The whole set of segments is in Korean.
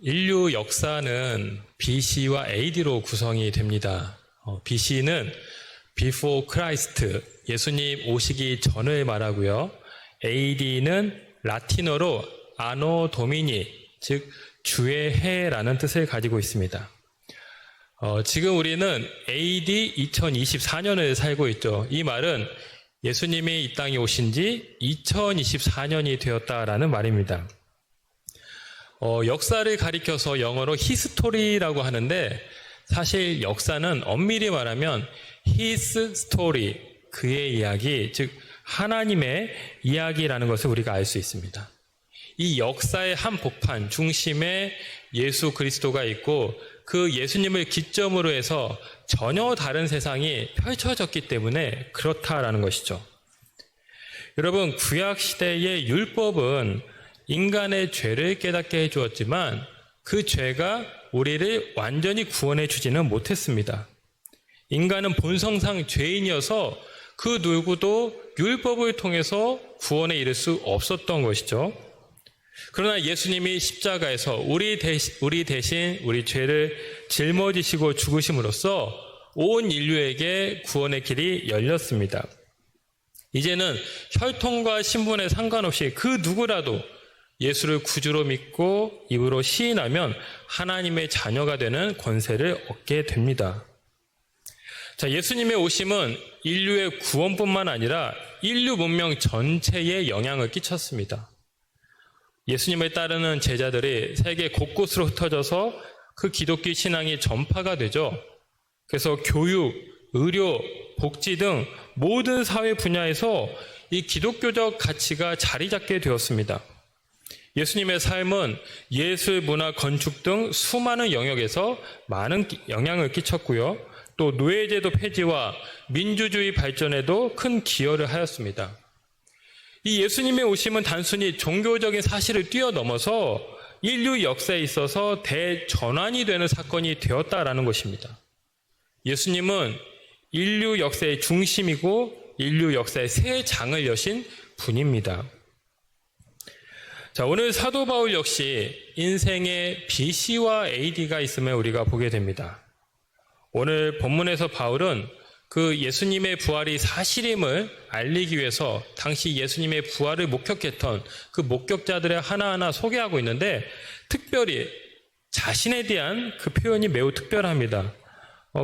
인류 역사는 BC와 AD로 구성이 됩니다. BC는 Before Christ, 예수님 오시기 전을 말하고요. AD는 라틴어로 Anno Domini, 즉 주의 해라는 뜻을 가지고 있습니다. 지금 우리는 AD 2024년을 살고 있죠. 이 말은 예수님이 이 땅에 오신 지 2024년이 되었다라는 말입니다. 역사를 가리켜서 영어로 히스토리라고 하는데 사실 역사는 엄밀히 말하면 his story, 그의 이야기, 즉 하나님의 이야기라는 것을 우리가 알 수 있습니다. 이 역사의 한복판 중심에 예수 그리스도가 있고 그 예수님을 기점으로 해서 전혀 다른 세상이 펼쳐졌기 때문에 그렇다라는 것이죠. 여러분, 구약시대의 율법은 인간의 죄를 깨닫게 해주었지만 그 죄가 우리를 완전히 구원해 주지는 못했습니다. 인간은 본성상 죄인이어서 그 누구도 율법을 통해서 구원에 이를 수 없었던 것이죠. 그러나 예수님이 십자가에서 우리 대신 우리 죄를 짊어지시고 죽으심으로써 온 인류에게 구원의 길이 열렸습니다. 이제는 혈통과 신분에 상관없이 그 누구라도 예수를 구주로 믿고 입으로 시인하면 하나님의 자녀가 되는 권세를 얻게 됩니다. 자, 예수님의 오심은 인류의 구원뿐만 아니라 인류 문명 전체에 영향을 끼쳤습니다. 예수님을 따르는 제자들이 세계 곳곳으로 흩어져서 그 기독교 신앙이 전파가 되죠. 그래서 교육, 의료, 복지 등 모든 사회 분야에서 이 기독교적 가치가 자리 잡게 되었습니다. 예수님의 삶은 예술, 문화, 건축 등 수많은 영역에서 많은 영향을 끼쳤고요. 또 노예제도 폐지와 민주주의 발전에도 큰 기여를 하였습니다. 이 예수님의 오심은 단순히 종교적인 사실을 뛰어넘어서 인류 역사에 있어서 대전환이 되는 사건이 되었다라는 것입니다. 예수님은 인류 역사의 중심이고 인류 역사의 새 장을 여신 분입니다. 자, 오늘 사도 바울 역시 인생에 BC와 AD가 있음을 우리가 보게 됩니다. 오늘 본문에서 바울은 그 예수님의 부활이 사실임을 알리기 위해서 당시 예수님의 부활을 목격했던 그 목격자들의 하나하나 소개하고 있는데 특별히 자신에 대한 그 표현이 매우 특별합니다.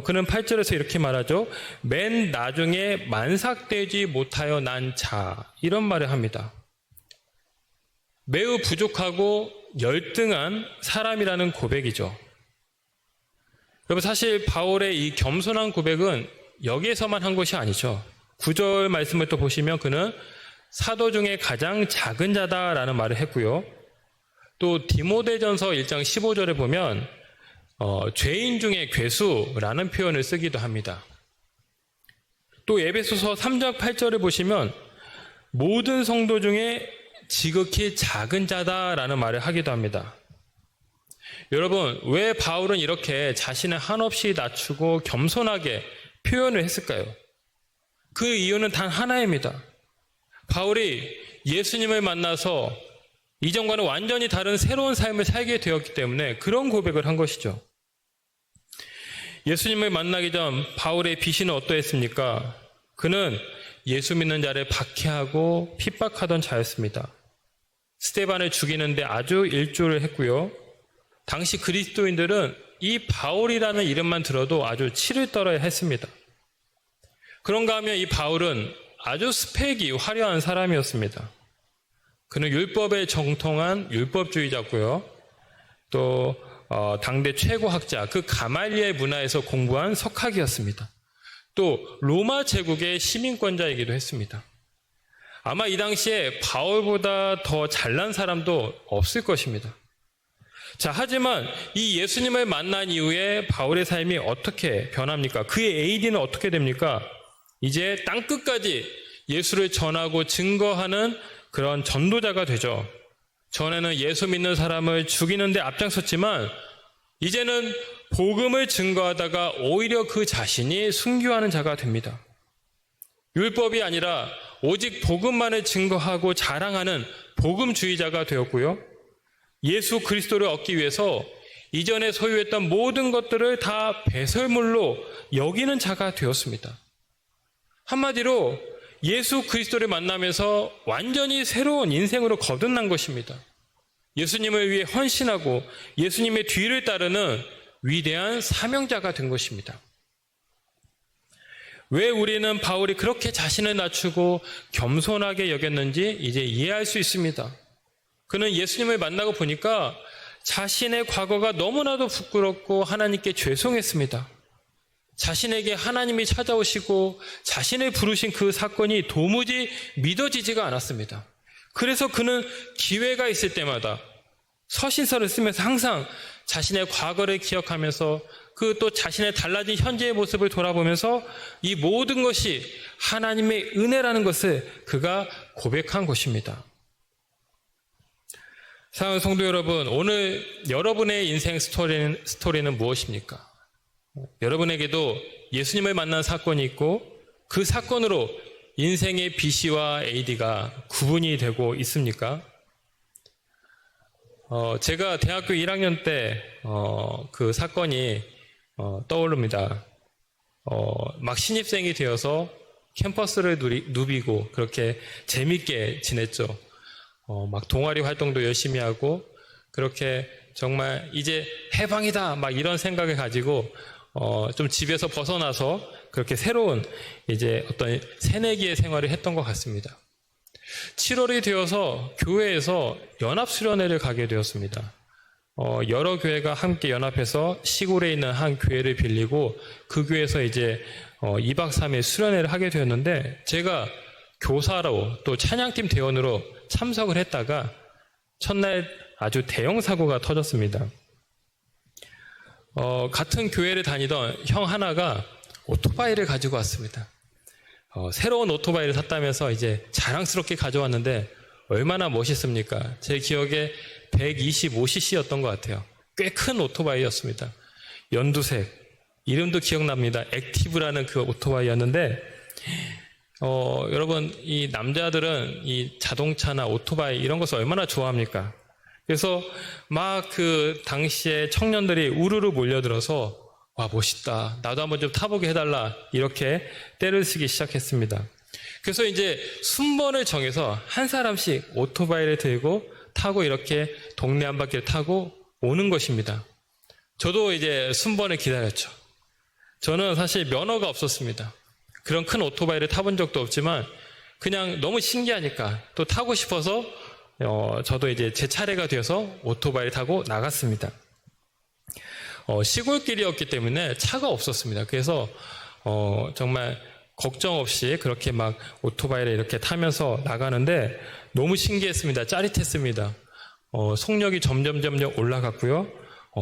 그는 8절에서 이렇게 말하죠. 맨 나중에 만삭되지 못하여 난 자, 이런 말을 합니다. 매우 부족하고 열등한 사람이라는 고백이죠. 여러분, 사실 바울의 이 겸손한 고백은 여기에서만 한 것이 아니죠. 9절 말씀을 또 보시면 그는 사도 중에 가장 작은 자다라는 말을 했고요. 또 디모데전서 1장 15절에 보면 죄인 중에 괴수라는 표현을 쓰기도 합니다. 또 에베소서 3장 8절에 보시면 모든 성도 중에 지극히 작은 자다라는 말을 하기도 합니다. 여러분, 왜 바울은 이렇게 자신을 한없이 낮추고 겸손하게 표현을 했을까요? 그 이유는 단 하나입니다. 바울이 예수님을 만나서 이전과는 완전히 다른 새로운 삶을 살게 되었기 때문에 그런 고백을 한 것이죠. 예수님을 만나기 전 바울의 비신은 어떠했습니까? 그는 예수 믿는 자를 박해하고 핍박하던 자였습니다. 스데반을 죽이는데 아주 일조를 했고요. 당시 그리스도인들은 이 바울이라는 이름만 들어도 아주 치를 떨어야 했습니다. 그런가 하면 이 바울은 아주 스펙이 화려한 사람이었습니다. 그는 율법에 정통한 율법주의자고요. 또 당대 최고 학자 그 가말리엘 문화에서 공부한 석학이었습니다. 또 로마 제국의 시민권자이기도 했습니다. 아마 이 당시에 바울보다 더 잘난 사람도 없을 것입니다. 자, 하지만 이 예수님을 만난 이후에 바울의 삶이 어떻게 변합니까? 그의 AD는 어떻게 됩니까? 이제 땅끝까지 예수를 전하고 증거하는 그런 전도자가 되죠. 전에는 예수 믿는 사람을 죽이는 데 앞장섰지만 이제는 복음을 증거하다가 오히려 그 자신이 순교하는 자가 됩니다. 율법이 아니라 오직 복음만을 증거하고 자랑하는 복음주의자가 되었고요. 예수 그리스도를 얻기 위해서 이전에 소유했던 모든 것들을 다 배설물로 여기는 자가 되었습니다. 한마디로 예수 그리스도를 만나면서 완전히 새로운 인생으로 거듭난 것입니다. 예수님을 위해 헌신하고 예수님의 뒤를 따르는 위대한 사명자가 된 것입니다. 왜 우리는 바울이 그렇게 자신을 낮추고 겸손하게 여겼는지 이제 이해할 수 있습니다. 그는 예수님을 만나고 보니까 자신의 과거가 너무나도 부끄럽고 하나님께 죄송했습니다. 자신에게 하나님이 찾아오시고 자신을 부르신 그 사건이 도무지 믿어지지가 않았습니다. 그래서 그는 기회가 있을 때마다 서신서를 쓰면서 항상 자신의 과거를 기억하면서 그 또 자신의 달라진 현재의 모습을 돌아보면서 이 모든 것이 하나님의 은혜라는 것을 그가 고백한 것입니다. 사랑하는 성도 여러분, 오늘 여러분의 인생 스토리는 무엇입니까? 여러분에게도 예수님을 만난 사건이 있고 그 사건으로 인생의 BC와 AD가 구분이 되고 있습니까? 제가 대학교 1학년 때 그 사건이 떠오릅니다. 막 신입생이 되어서 캠퍼스를 누비고 그렇게 재밌게 지냈죠. 막 동아리 활동도 열심히 하고 그렇게 정말 이제 해방이다 막 이런 생각을 가지고 좀 집에서 벗어나서 그렇게 새로운 이제 어떤 새내기의 생활을 했던 것 같습니다. 7월이 되어서 교회에서 연합수련회를 가게 되었습니다. 여러 교회가 함께 연합해서 시골에 있는 한 교회를 빌리고 그 교회에서 이제 2박 3일 수련회를 하게 되었는데 제가 교사로 또 찬양팀 대원으로 참석을 했다가 첫날 아주 대형 사고가 터졌습니다. 같은 교회를 다니던 형 하나가 오토바이를 가지고 왔습니다. 새로운 오토바이를 샀다면서 이제 자랑스럽게 가져왔는데 얼마나 멋있습니까? 제 기억에 125cc였던 것 같아요. 꽤 큰 오토바이였습니다. 연두색, 이름도 기억납니다. 액티브라는 그 오토바이였는데 여러분 이 남자들은 이 자동차나 오토바이 이런 것을 얼마나 좋아합니까? 그래서 막 그 당시에 청년들이 우르르 몰려들어서 와 멋있다, 나도 한번 좀 타보게 해달라 이렇게 떼를 쓰기 시작했습니다. 그래서 이제 순번을 정해서 한 사람씩 오토바이를 들고 타고 이렇게 동네 한 바퀴를 타고 오는 것입니다. 저도 이제 순번을 기다렸죠. 저는 사실 면허가 없었습니다. 그런 큰 오토바이를 타본 적도 없지만 그냥 너무 신기하니까 또 타고 싶어서 저도 이제 제 차례가 되어서 오토바이를 타고 나갔습니다. 시골길이었기 때문에 차가 없었습니다. 그래서 정말 걱정 없이 그렇게 막 오토바이를 이렇게 타면서 나가는데 너무 신기했습니다. 짜릿했습니다. 속력이 점점 올라갔고요.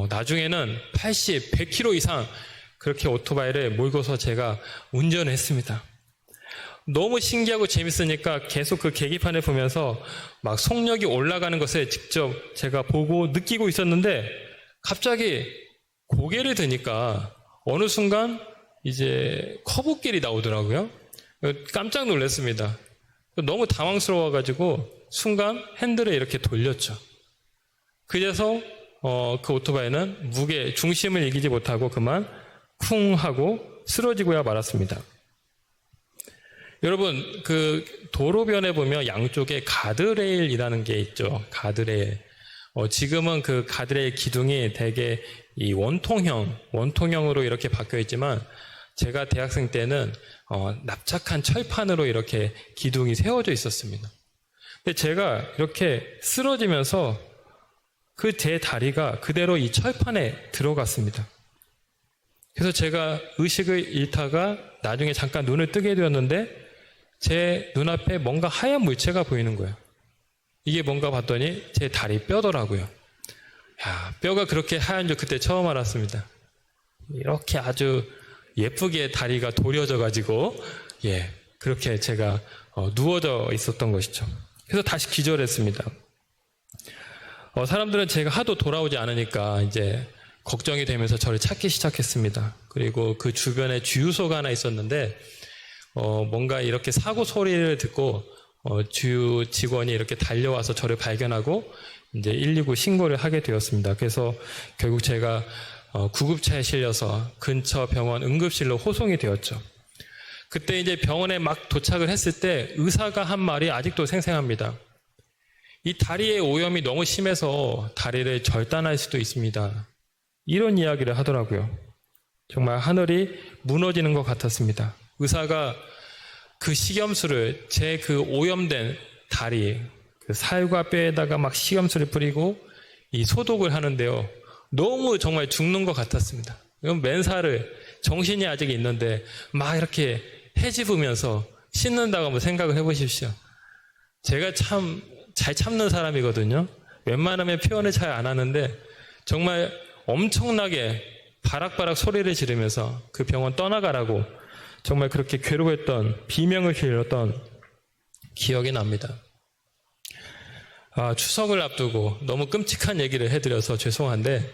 나중에는 80, 100km 이상 그렇게 오토바이를 몰고서 제가 운전했습니다. 너무 신기하고 재밌으니까 계속 그 계기판을 보면서 막 속력이 올라가는 것을 직접 제가 보고 느끼고 있었는데 갑자기 고개를 드니까 어느 순간 이제 커브길이 나오더라고요. 깜짝 놀랐습니다. 너무 당황스러워가지고 순간 핸들을 이렇게 돌렸죠. 그래서 그 오토바이는 무게, 중심을 이기지 못하고 그만 쿵 하고 쓰러지고야 말았습니다. 여러분, 그 도로변에 보면 양쪽에 가드레일이라는 게 있죠. 가드레일. 지금은 그 가드레일 기둥이 되게 이 원통형으로 이렇게 바뀌어 있지만 제가 대학생 때는 납작한 철판으로 이렇게 기둥이 세워져 있었습니다. 근데 제가 이렇게 쓰러지면서 그 제 다리가 그대로 이 철판에 들어갔습니다. 그래서 제가 의식을 잃다가 나중에 잠깐 눈을 뜨게 되었는데 제 눈앞에 뭔가 하얀 물체가 보이는 거예요. 이게 뭔가 봤더니 제 다리 뼈더라고요. 야, 뼈가 그렇게 하얀 줄 그때 처음 알았습니다. 이렇게 아주 예쁘게 다리가 도려져 가지고 그렇게 제가 누워져 있었던 것이죠. 그래서 다시 기절했습니다. 사람들은 제가 하도 돌아오지 않으니까 이제 걱정이 되면서 저를 찾기 시작했습니다. 그리고 그 주변에 주유소가 하나 있었는데 뭔가 이렇게 사고 소리를 듣고 주유 직원이 이렇게 달려와서 저를 발견하고 이제 119 신고를 하게 되었습니다. 그래서 결국 제가 구급차에 실려서 근처 병원 응급실로 호송이 되었죠. 그때 이제 병원에 막 도착을 했을 때 의사가 한 말이 아직도 생생합니다. 이 다리의 오염이 너무 심해서 다리를 절단할 수도 있습니다. 이런 이야기를 하더라고요. 정말 하늘이 무너지는 것 같았습니다. 의사가 그 식염수를 제 그 오염된 다리, 그 살과 뼈에다가 막 식염수를 뿌리고 이 소독을 하는데요. 너무 정말 죽는 것 같았습니다. 맨살을 정신이 아직 있는데 막 이렇게 헤집으면서 씻는다고 한번 생각을 해보십시오. 제가 참 잘 참는 사람이거든요. 웬만하면 표현을 잘 안 하는데 정말 엄청나게 바락바락 소리를 지르면서 그 병원 떠나가라고 정말 그렇게 괴로워했던 비명을 질렀던 기억이 납니다. 추석을 앞두고 너무 끔찍한 얘기를 해드려서 죄송한데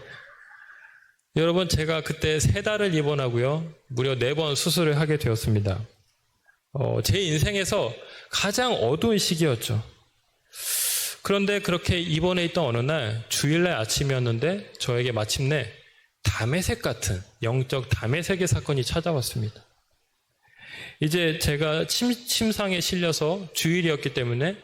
여러분, 제가 그때 3달을 입원하고요. 무려 4번 수술을 하게 되었습니다. 제 인생에서 가장 어두운 시기였죠. 그런데 그렇게 입원해 있던 어느 날 주일날 아침이었는데 저에게 마침내 담에색 같은 영적 담에색의 사건이 찾아왔습니다. 이제 제가 침상에 실려서 주일이었기 때문에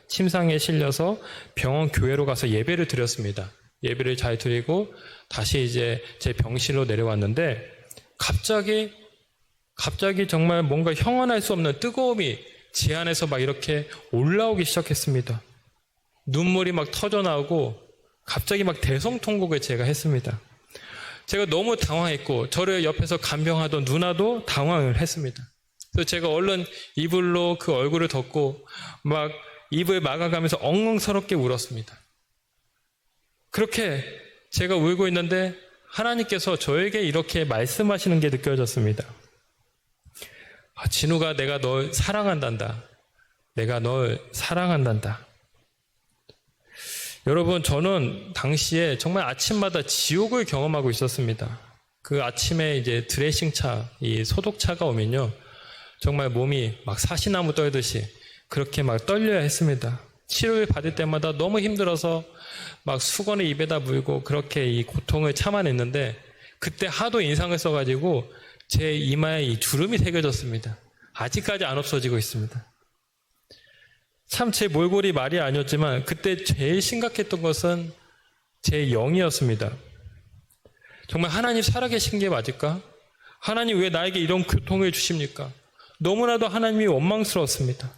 침상에 실려서 병원 교회로 가서 예배를 드렸습니다. 예배를 잘 드리고 다시 이제 제 병실로 내려왔는데 갑자기 정말 뭔가 형언할 수 없는 뜨거움이 제 안에서 막 이렇게 올라오기 시작했습니다. 눈물이 막 터져 나오고 갑자기 막 대성통곡을 제가 했습니다. 제가 너무 당황했고 저를 옆에서 간병하던 누나도 당황을 했습니다. 그래서 제가 얼른 이불로 그 얼굴을 덮고 막 입을 막아가면서 엉엉스럽게 울었습니다. 그렇게 제가 울고 있는데 하나님께서 저에게 이렇게 말씀하시는 게 느껴졌습니다. 진우가 내가 널 사랑한단다. 내가 널 사랑한단다. 여러분, 저는 당시에 정말 아침마다 지옥을 경험하고 있었습니다. 그 아침에 이제 드레싱차, 이 소독차가 오면요. 정말 몸이 막 사시나무 떨듯이 그렇게 막 떨려야 했습니다. 치료를 받을 때마다 너무 힘들어서 막 수건을 입에다 물고 그렇게 이 고통을 참아냈는데 그때 하도 인상을 써가지고 제 이마에 이 주름이 새겨졌습니다. 아직까지 안 없어지고 있습니다. 참 제 몰골이 말이 아니었지만 그때 제일 심각했던 것은 제 영이었습니다. 정말 하나님 살아계신 게 맞을까? 하나님 왜 나에게 이런 고통을 주십니까? 너무나도 하나님이 원망스러웠습니다.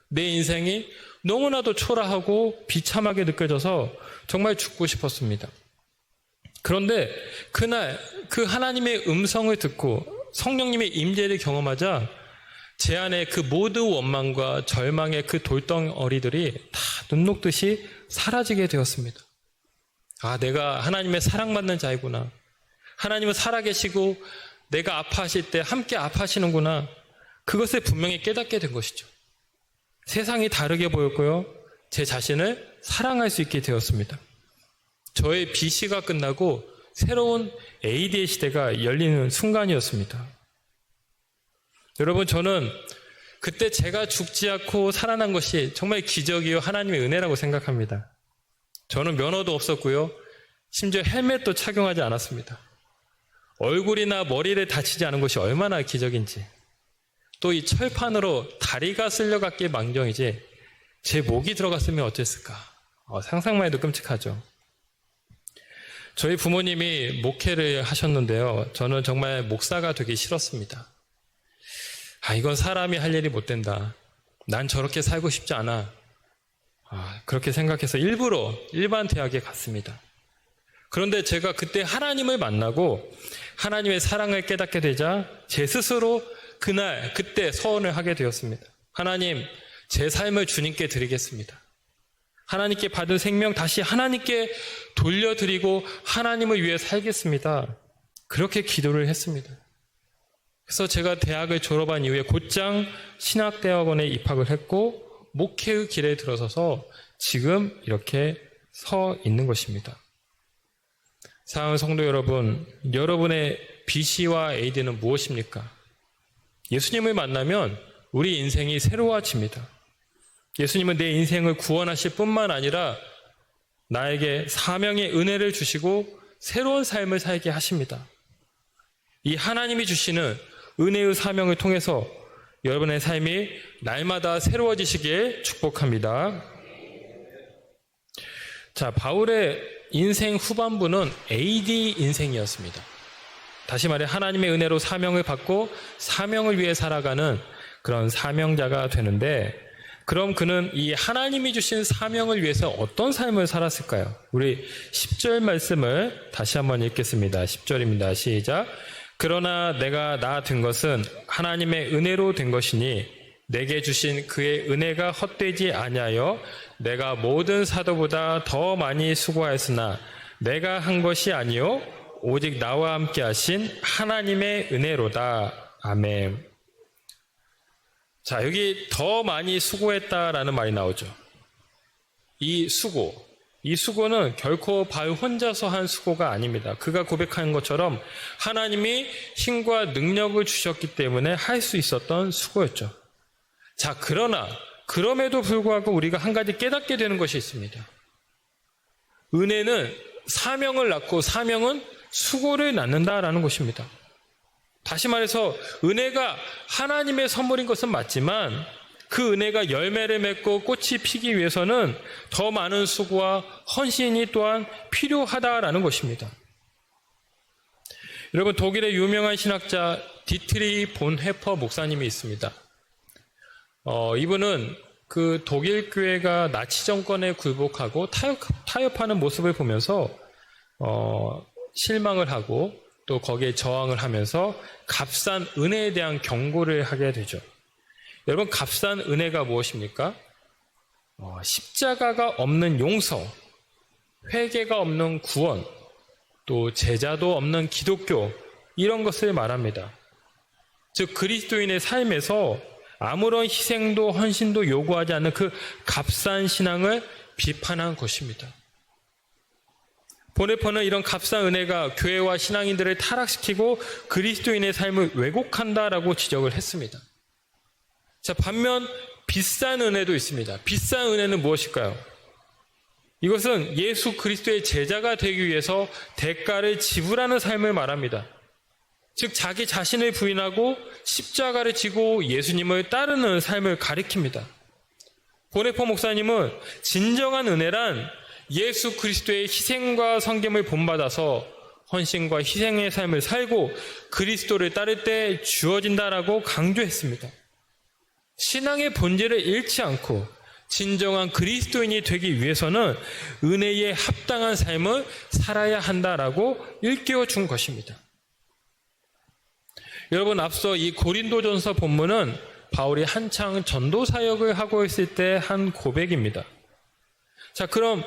내 인생이 너무나도 초라하고 비참하게 느껴져서 정말 죽고 싶었습니다. 그런데 그날 그 하나님의 음성을 듣고 성령님의 임재를 경험하자 제 안에 그 모든 원망과 절망의 그 돌덩어리들이 다 눈 녹듯이 사라지게 되었습니다. 내가 하나님의 사랑받는 자이구나. 하나님은 살아계시고 내가 아파하실 때 함께 아파하시는구나. 그것을 분명히 깨닫게 된 것이죠. 세상이 다르게 보였고요. 제 자신을 사랑할 수 있게 되었습니다. 저의 BC가 끝나고 새로운 AD의 시대가 열리는 순간이었습니다. 여러분, 저는 그때 제가 죽지 않고 살아난 것이 정말 기적이요 하나님의 은혜라고 생각합니다. 저는 면허도 없었고요. 심지어 헬멧도 착용하지 않았습니다. 얼굴이나 머리를 다치지 않은 것이 얼마나 기적인지, 또 이 철판으로 다리가 쓸려갔기에 망정이지 제 목이 들어갔으면 어땠을까. 상상만 해도 끔찍하죠. 저희 부모님이 목회를 하셨는데요. 저는 정말 목사가 되기 싫었습니다. 이건 사람이 할 일이 못 된다. 난 저렇게 살고 싶지 않아. 그렇게 생각해서 일부러 일반 대학에 갔습니다. 그런데 제가 그때 하나님을 만나고 하나님의 사랑을 깨닫게 되자 제 스스로 그때 서원을 하게 되었습니다. 하나님, 제 삶을 주님께 드리겠습니다. 하나님께 받은 생명 다시 하나님께 돌려드리고 하나님을 위해 살겠습니다. 그렇게 기도를 했습니다. 그래서 제가 대학을 졸업한 이후에 곧장 신학대학원에 입학을 했고 목회의 길에 들어서서 지금 이렇게 서 있는 것입니다. 사랑하는 성도 여러분, 여러분의 BC와 AD는 무엇입니까? 예수님을 만나면 우리 인생이 새로워집니다. 예수님은 내 인생을 구원하실 뿐만 아니라 나에게 사명의 은혜를 주시고 새로운 삶을 살게 하십니다. 이 하나님이 주시는 은혜의 사명을 통해서 여러분의 삶이 날마다 새로워지시길 축복합니다. 자, 바울의 인생 후반부는 AD 인생이었습니다. 다시 말해 하나님의 은혜로 사명을 받고 사명을 위해 살아가는 그런 사명자가 되는데, 그럼 그는 이 하나님이 주신 사명을 위해서 어떤 삶을 살았을까요? 우리 10절 말씀을 다시 한번 읽겠습니다. 10절입니다. 시작. 그러나 내가 된 것은 하나님의 은혜로 된 것이니 내게 주신 그의 은혜가 헛되지 아니하여 내가 모든 사도보다 더 많이 수고하였으나 내가 한 것이 아니요 오직 나와 함께 하신 하나님의 은혜로다. 아멘. 자, 여기 더 많이 수고했다라는 말이 나오죠. 이 수고는 결코 바울 혼자서 한 수고가 아닙니다. 그가 고백한 것처럼 하나님이 힘과 능력을 주셨기 때문에 할 수 있었던 수고였죠. 자, 그럼에도 불구하고 우리가 한 가지 깨닫게 되는 것이 있습니다. 은혜는 사명을 낳고 사명은 수고를 낳는다라는 것입니다. 다시 말해서 은혜가 하나님의 선물인 것은 맞지만 그 은혜가 열매를 맺고 꽃이 피기 위해서는 더 많은 수고와 헌신이 또한 필요하다라는 것입니다. 여러분, 독일의 유명한 신학자 디트리 본 헤퍼 목사님이 있습니다. 이분은 그 독일 교회가 나치 정권에 굴복하고 타협하는 모습을 보면서 실망을 하고 또 거기에 저항을 하면서 값싼 은혜에 대한 경고를 하게 되죠. 여러분, 값싼 은혜가 무엇입니까? 십자가가 없는 용서, 회개가 없는 구원, 또 제자도 없는 기독교, 이런 것을 말합니다. 즉 그리스도인의 삶에서 아무런 희생도 헌신도 요구하지 않는 그 값싼 신앙을 비판한 것입니다. 보네퍼는 이런 값싼 은혜가 교회와 신앙인들을 타락시키고 그리스도인의 삶을 왜곡한다라고 지적을 했습니다. 자, 반면 비싼 은혜도 있습니다. 비싼 은혜는 무엇일까요? 이것은 예수 그리스도의 제자가 되기 위해서 대가를 지불하는 삶을 말합니다. 즉 자기 자신을 부인하고 십자가를 지고 예수님을 따르는 삶을 가리킵니다. 보네퍼 목사님은 진정한 은혜란 예수 그리스도의 희생과 섬김을 본받아서 헌신과 희생의 삶을 살고 그리스도를 따를 때 주어진다라고 강조했습니다. 신앙의 본질을 잃지 않고 진정한 그리스도인이 되기 위해서는 은혜에 합당한 삶을 살아야 한다라고 일깨워 준 것입니다. 여러분, 앞서 이 고린도전서 본문은 바울이 한창 전도 사역을 하고 있을 때 한 고백입니다. 자, 그럼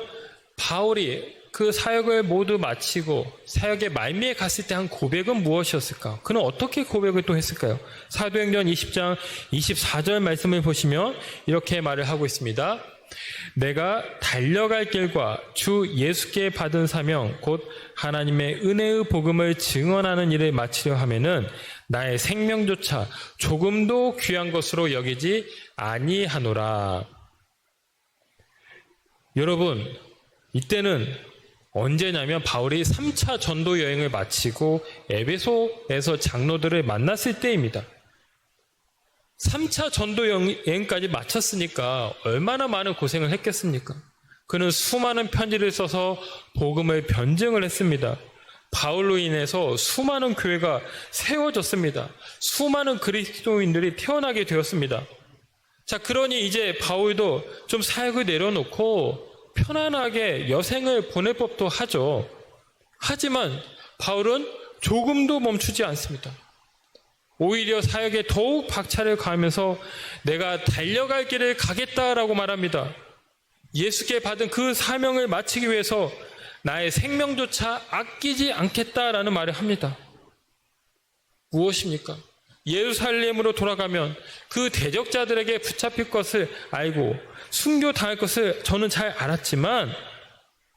바울이 그 사역을 모두 마치고 사역의 말미에 갔을 때 한 고백은 무엇이었을까? 그는 어떻게 고백을 또 했을까요? 사도행전 20장 24절 말씀을 보시면 이렇게 말을 하고 있습니다. 내가 달려갈 길과 주 예수께 받은 사명 곧 하나님의 은혜의 복음을 증언하는 일을 마치려 하면은 나의 생명조차 조금도 귀한 것으로 여기지 아니하노라. 여러분, 이때는 언제냐면 바울이 3차 전도 여행을 마치고 에베소에서 장로들을 만났을 때입니다. 3차 전도 여행까지 마쳤으니까 얼마나 많은 고생을 했겠습니까? 그는 수많은 편지를 써서 복음을 변증을 했습니다. 바울로 인해서 수많은 교회가 세워졌습니다. 수많은 그리스도인들이 태어나게 되었습니다. 자, 그러니 이제 바울도 좀 사역을 내려놓고 편안하게 여생을 보낼 법도 하죠. 하지만 바울은 조금도 멈추지 않습니다. 오히려 사역에 더욱 박차를 가하면서 내가 달려갈 길을 가겠다라고 말합니다. 예수께 받은 그 사명을 마치기 위해서 나의 생명조차 아끼지 않겠다라는 말을 합니다. 무엇입니까? 예루살렘으로 돌아가면 그 대적자들에게 붙잡힐 것을 알고 순교당할 것을 저는 잘 알았지만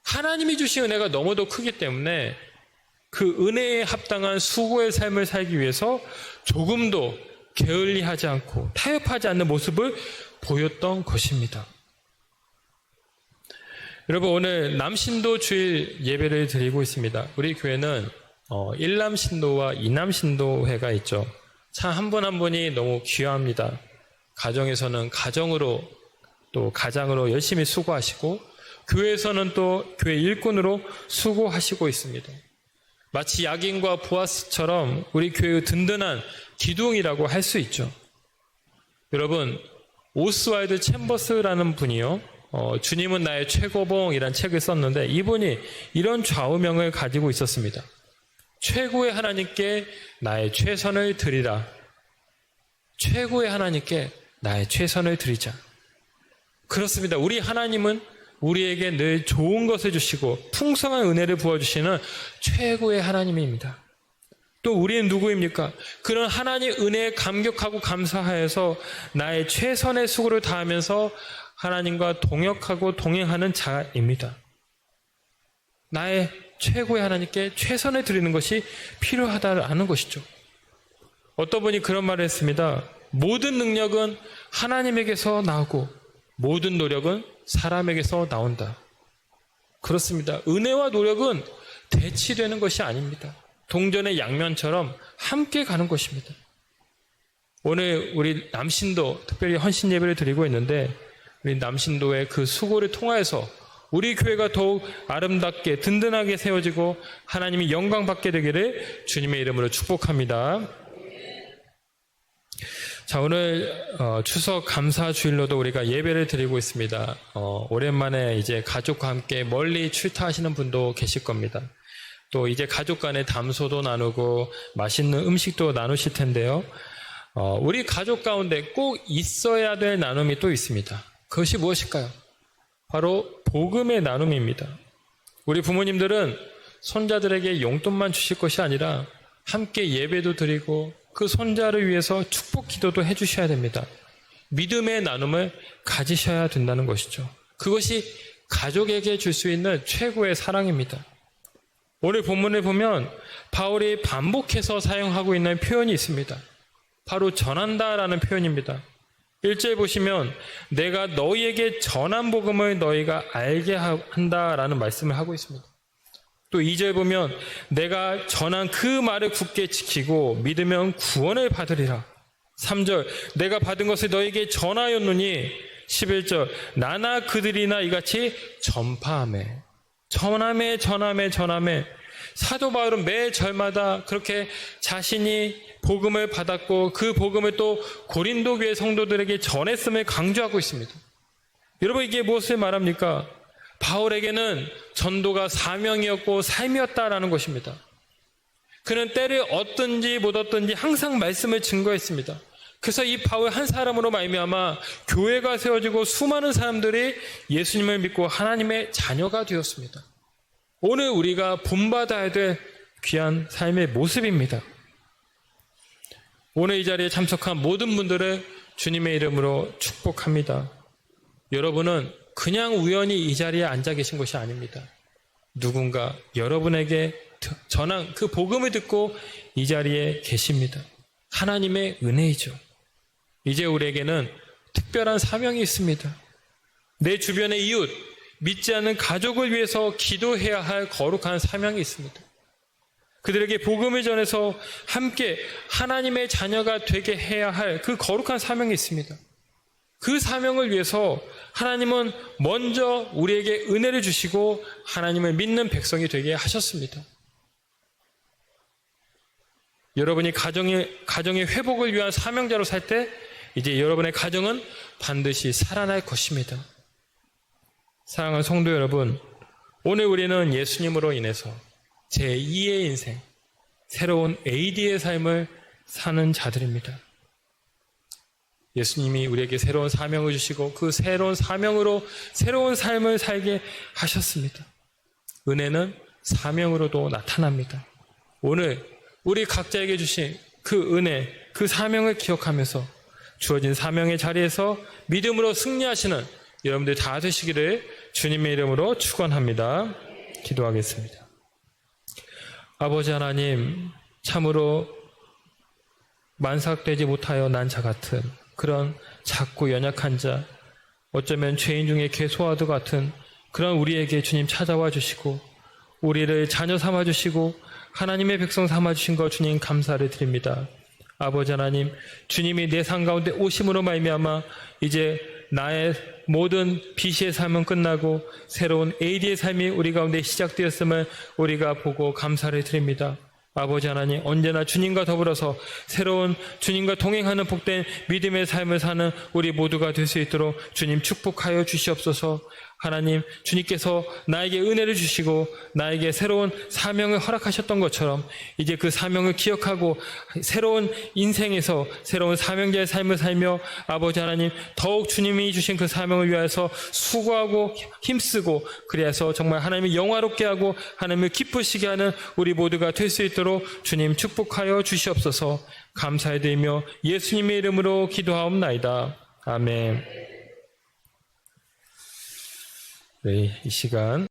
하나님이 주신 은혜가 너무도 크기 때문에 그 은혜에 합당한 수고의 삶을 살기 위해서 조금도 게을리하지 않고 타협하지 않는 모습을 보였던 것입니다. 여러분, 오늘 남신도 주일 예배를 드리고 있습니다. 우리 교회는 일남신도와 이남신도회가 있죠. 참 한 분 한 분이 너무 귀합니다. 가정에서는 가정으로 또 가장으로 열심히 수고하시고, 교회에서는 또 교회 일꾼으로 수고하시고 있습니다. 마치 야긴과 보아스처럼 우리 교회의 든든한 기둥이라고 할 수 있죠. 여러분, 오스왈드 챔버스라는 분이요, 주님은 나의 최고봉이라는 책을 썼는데, 이분이 이런 좌우명을 가지고 있었습니다. 최고의 하나님께 나의 최선을 드리라. 최고의 하나님께 나의 최선을 드리자. 그렇습니다. 우리 하나님은 우리에게 늘 좋은 것을 주시고 풍성한 은혜를 부어주시는 최고의 하나님입니다. 또 우리는 누구입니까? 그런 하나님의 은혜에 감격하고 감사하여서 나의 최선의 수고를 다하면서 하나님과 동역하고 동행하는 자입니다. 나의 최고의 하나님께 최선을 드리는 것이 필요하다는 것이죠. 어떤 분이 그런 말을 했습니다. 모든 능력은 하나님에게서 나오고 모든 노력은 사람에게서 나온다. 그렇습니다. 은혜와 노력은 대치되는 것이 아닙니다. 동전의 양면처럼 함께 가는 것입니다. 오늘 우리 남신도 특별히 헌신 예배를 드리고 있는데, 우리 남신도의 그 수고를 통하여서 우리 교회가 더욱 아름답게 든든하게 세워지고 하나님이 영광 받게 되기를 주님의 이름으로 축복합니다. 자, 오늘 추석 감사 주일로도 우리가 예배를 드리고 있습니다. 오랜만에 이제 가족과 함께 멀리 출타하시는 분도 계실 겁니다. 또 이제 가족 간의 담소도 나누고 맛있는 음식도 나누실 텐데요. 우리 가족 가운데 꼭 있어야 될 나눔이 또 있습니다. 그것이 무엇일까요? 바로 복음의 나눔입니다. 우리 부모님들은 손자들에게 용돈만 주실 것이 아니라 함께 예배도 드리고 그 손자를 위해서 축복 기도도 해주셔야 됩니다. 믿음의 나눔을 가지셔야 된다는 것이죠. 그것이 가족에게 줄 수 있는 최고의 사랑입니다. 오늘 본문을 보면 바울이 반복해서 사용하고 있는 표현이 있습니다. 바로 전한다라는 표현입니다. 1절 보시면 내가 너희에게 전한 복음을 너희가 알게 한다라는 말씀을 하고 있습니다. 또 2절 보면 내가 전한 그 말을 굳게 지키고 믿으면 구원을 받으리라. 3절 내가 받은 것을 너희에게 전하였노니 11절 나나 그들이나 이같이 전파하매. 전함에 사도 바울은 매 절마다 그렇게 자신이 복음을 받았고 그 복음을 또 고린도 교회 성도들에게 전했음을 강조하고 있습니다. 여러분, 이게 무엇을 말합니까? 바울에게는 전도가 사명이었고 삶이었다라는 것입니다. 그는 때를 얻든지 못 얻든지 항상 말씀을 증거했습니다. 그래서 이 바울 한 사람으로 말미암아 교회가 세워지고 수많은 사람들이 예수님을 믿고 하나님의 자녀가 되었습니다. 오늘 우리가 본받아야 될 귀한 삶의 모습입니다. 오늘 이 자리에 참석한 모든 분들을 주님의 이름으로 축복합니다. 여러분은 그냥 우연히 이 자리에 앉아 계신 것이 아닙니다. 누군가 여러분에게 전한 그 복음을 듣고 이 자리에 계십니다. 하나님의 은혜이죠. 이제 우리에게는 특별한 사명이 있습니다. 내 주변의 이웃, 믿지 않는 가족을 위해서 기도해야 할 거룩한 사명이 있습니다. 그들에게 복음을 전해서 함께 하나님의 자녀가 되게 해야 할 그 거룩한 사명이 있습니다. 그 사명을 위해서 하나님은 먼저 우리에게 은혜를 주시고 하나님을 믿는 백성이 되게 하셨습니다. 여러분이 가정의 회복을 위한 사명자로 살 때 이제 여러분의 가정은 반드시 살아날 것입니다. 사랑하는 성도 여러분, 오늘 우리는 예수님으로 인해서 제2의 인생, 새로운 AD의 삶을 사는 자들입니다. 예수님이 우리에게 새로운 사명을 주시고 그 새로운 사명으로 새로운 삶을 살게 하셨습니다. 은혜는 사명으로도 나타납니다. 오늘 우리 각자에게 주신 그 은혜, 그 사명을 기억하면서 주어진 사명의 자리에서 믿음으로 승리하시는 여러분들 다 되시기를 주님의 이름으로 축원합니다. 기도하겠습니다. 아버지 하나님, 참으로 만삭되지 못하여 난 자 같은 그런 작고 연약한 자, 어쩌면 죄인 중에 개소와도 같은 그런 우리에게 주님 찾아와 주시고 우리를 자녀 삼아 주시고 하나님의 백성 삼아 주신 것 주님 감사를 드립니다. 아버지 하나님, 주님이 내 삶 가운데 오심으로 말미암아 이제 나의 모든 BC의 삶은 끝나고 새로운 AD의 삶이 우리 가운데 시작되었음을 우리가 보고 감사를 드립니다. 아버지 하나님, 언제나 주님과 더불어서 새로운 주님과 동행하는 복된 믿음의 삶을 사는 우리 모두가 될 수 있도록 주님 축복하여 주시옵소서. 하나님, 주님께서 나에게 은혜를 주시고 나에게 새로운 사명을 허락하셨던 것처럼 이제 그 사명을 기억하고 새로운 인생에서 새로운 사명자의 삶을 살며 아버지 하나님, 더욱 주님이 주신 그 사명을 위하여서 수고하고 힘쓰고 그래서 정말 하나님을 영화롭게 하고 하나님을 기쁘시게 하는 우리 모두가 될 수 있도록 주님 축복하여 주시옵소서. 감사드리며 예수님의 이름으로 기도하옵나이다. 아멘. 네, 이 시간